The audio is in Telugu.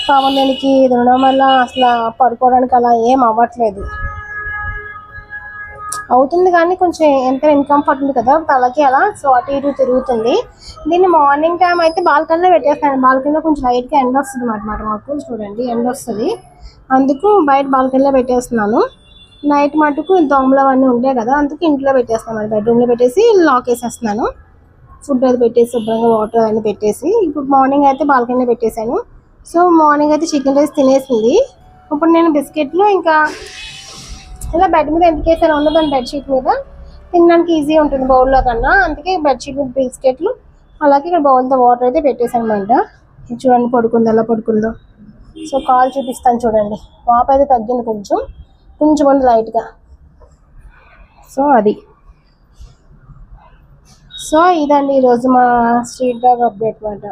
పాపం దీనికి ఇది ఉండడం వల్ల అసలు పడుకోవడానికి అలా ఏం అవ్వట్లేదు. అవుతుంది కానీ కొంచెం ఎంత ఇన్కంఫర్ట్ ఉంది కదా తలకి అలా, సో అటు ఇటు తిరుగుతుంది. దీన్ని మార్నింగ్ టైం అయితే బాల్కనీలో పెట్టేస్తాను. బాల్కనీలో కొంచెం లైట్గా ఎండ వస్తుంది అన్నమాట మాకు, చూడండి ఎండ వస్తుంది, అందుకు బయట బాల్కనీలో పెట్టేస్తున్నాను. నైట్ మటుకు దోమలు అవన్నీ ఉంటాయి కదా, అందుకు ఇంట్లో పెట్టేస్తాను, బెడ్రూమ్లో పెట్టేసి లాక్ వేసేస్తున్నాను. ఫుడ్ అది పెట్టేసి శుభ్రంగా వాటర్ అవన్నీ పెట్టేసి, ఇప్పుడు మార్నింగ్ అయితే బాల్కనీలో పెట్టేశాను. సో మార్నింగ్ అయితే చికెన్ రైస్ తినేసింది. ఇప్పుడు నేను బిస్కెట్లు ఇంకా ఇలా బెడ్ మీద ఎందుకు వేసాను ఉన్నదాన్ని బెడ్షీట్ మీద తినడానికి ఈజీ ఉంటుంది బౌల్లో కన్నా, అందుకే బెడ్షీట్ మీద బిస్కెట్లు అలాగే ఇక్కడ బౌల్తో వాటర్ అయితే పెట్టేసాను అనమాట. చూడండి పడుకుందో ఎలా పడుకుందో. సో కాల్ చూపిస్తాను చూడండి, వాపు అయితే తగ్గింది కొంచెం కొంచెం ఉంది లైట్గా. సో అది, సో ఇదండి ఈరోజు మా స్ట్రీట్ డాగ్ అప్డేట్ అనమాట.